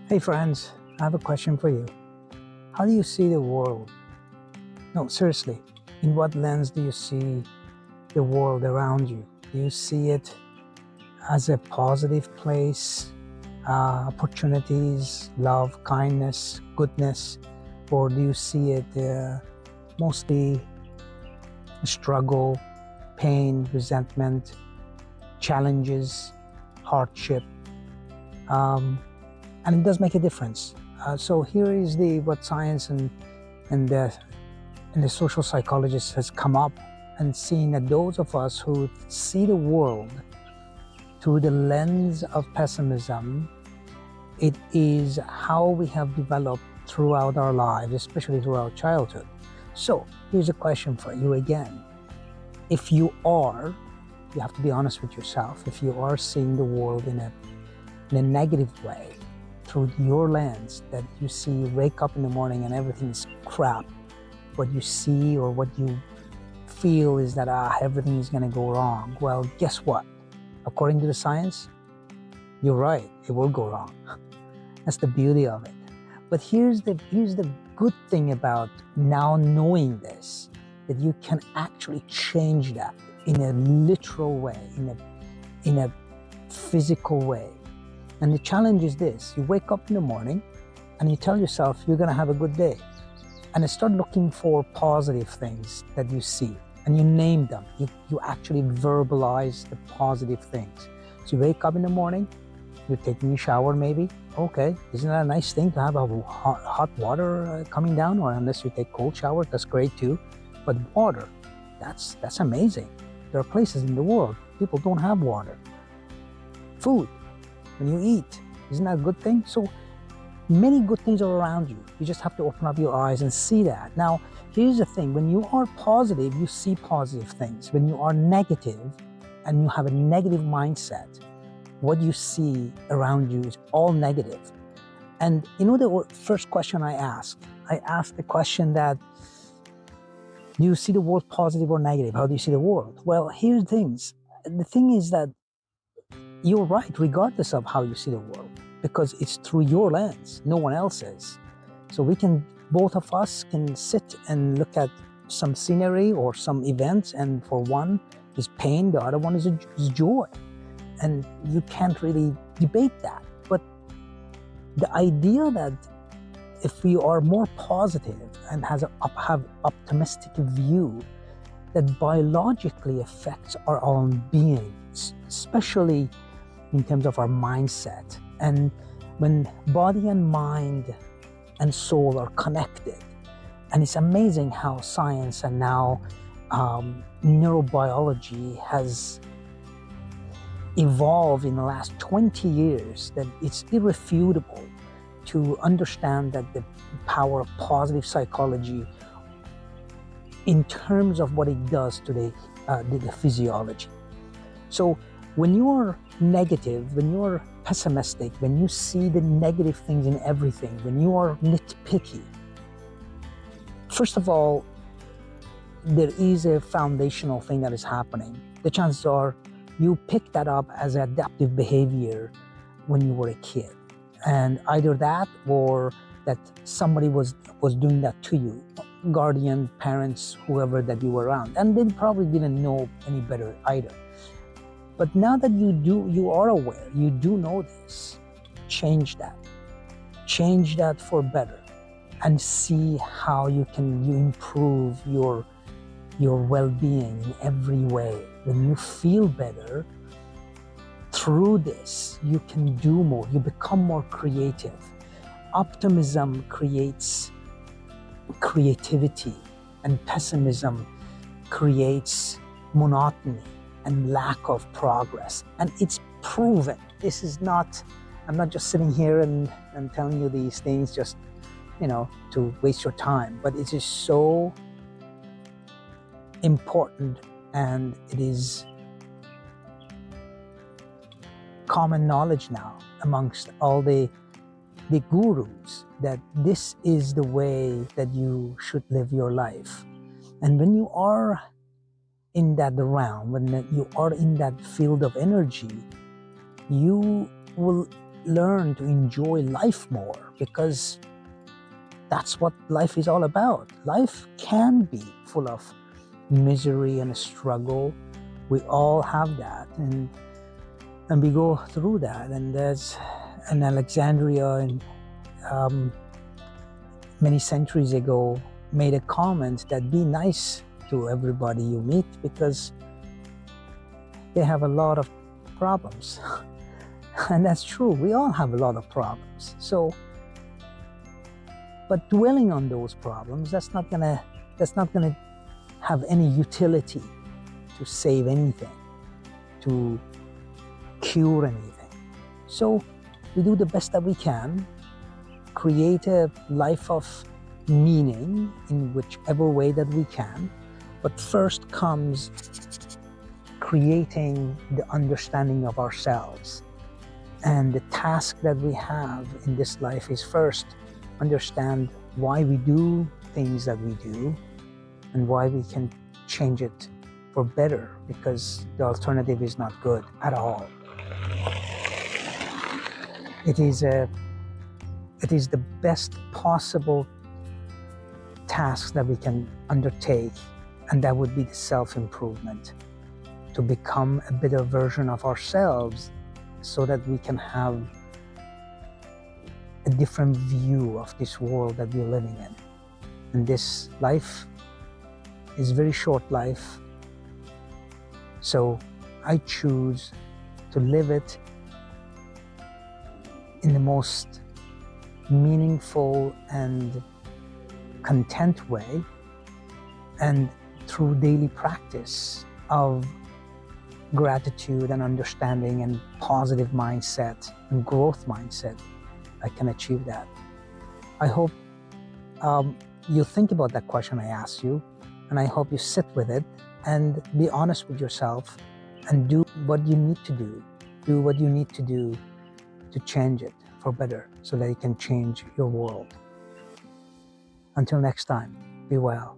Hey friends, I have a question for you. How do you see the world? No, seriously, in what lens do you see the world around you? Do you see it as a positive place, opportunities, love, kindness, goodness? Or do you see it mostly struggle, pain, resentment, challenges, hardship? And it does make a difference. So here is what science and the social psychologist has come up and seen that those of us who see the world through the lens of pessimism, it is how we have developed throughout our lives, especially throughout childhood. So here's a question for you again. If you have to be honest with yourself, if you are seeing the world in a negative way, through your lens, that you see, wake up in the morning and everything is crap, what you see or what you feel is that everything is going to go wrong. Well, guess what? According to the science, you're right, it will go wrong. That's the beauty of it. But here's the good thing about now knowing this, that you can actually change that in a literal way, in a physical way. And the challenge is this: you wake up in the morning and you tell yourself you're going to have a good day, and you start looking for positive things that you see, and you name them. You actually verbalize the positive things. So you wake up in the morning, you're taking a shower maybe. Okay, isn't that a nice thing to have a hot water coming down? Or unless you take cold shower, that's great too. But water, that's amazing. There are places in the world people don't have water. Food, when you eat, isn't that a good thing? So many good things are around you. You just have to open up your eyes and see that. Now, here's the thing: when you are positive, you see positive things. When you are negative and you have a negative mindset, what you see around you is all negative. And you know, the first question I asked the question that, do you see the world positive or negative? How do you see the world? Well, here's the things. The thing is that you're right, regardless of how you see the world, because it's through your lens, no one else's. So both of us can sit and look at some scenery or some events, and for one is pain, the other one is joy. And you can't really debate that. But the idea that if we are more positive and have optimistic view, that biologically affects our own beings, especially in terms of our mindset. And when body and mind and soul are connected, and it's amazing how science and now neurobiology has evolved in the last 20 years, that it's irrefutable to understand that the power of positive psychology in terms of what it does to the physiology. So when you are negative, when you are pessimistic, when you see the negative things in everything, when you are nitpicky, first of all, there is a foundational thing that is happening. The chances are you picked that up as adaptive behavior when you were a kid. And either that or that somebody was doing that to you, guardian, parents, whoever that you were around. And they probably didn't know any better either. But now that you are aware, you do know this, change that for better, and see how you improve your well-being in every way. When you feel better through this, you can do more, you become more creative. Optimism creates creativity, and pessimism creates monotony and lack of progress. And it's proven. This is not, I'm not just sitting here and telling you these things just, to waste your time, but it is so important, and it is common knowledge now amongst all the gurus that this is the way that you should live your life. And when you are in that realm, when you are in that field of energy, you will learn to enjoy life more, because that's what life is all about. Life can be full of misery and struggle. We all have that, and we go through that. And there's an Alexandria, and many centuries ago, made a comment that be nice to everybody you meet, because they have a lot of problems. And that's true, we all have a lot of problems. So, but dwelling on those problems, that's not gonna have any utility to save anything, to cure anything. So we do the best that we can, create a life of meaning in whichever way that we can. But first comes creating the understanding of ourselves. And the task that we have in this life is first understand why we do things that we do and why we can change it for better, because the alternative is not good at all. It is the best possible task that we can undertake, and that would be the self-improvement, to become a better version of ourselves, so that we can have a different view of this world that we're living in. And this life is a very short life, so I choose to live it in the most meaningful and content way, and through daily practice of gratitude and understanding and positive mindset and growth mindset, I can achieve that. I hope you think about that question I asked you, and I hope you sit with it and be honest with yourself and do what you need to do. Do what you need to do to change it for better, so that you can change your world. Until next time, be well.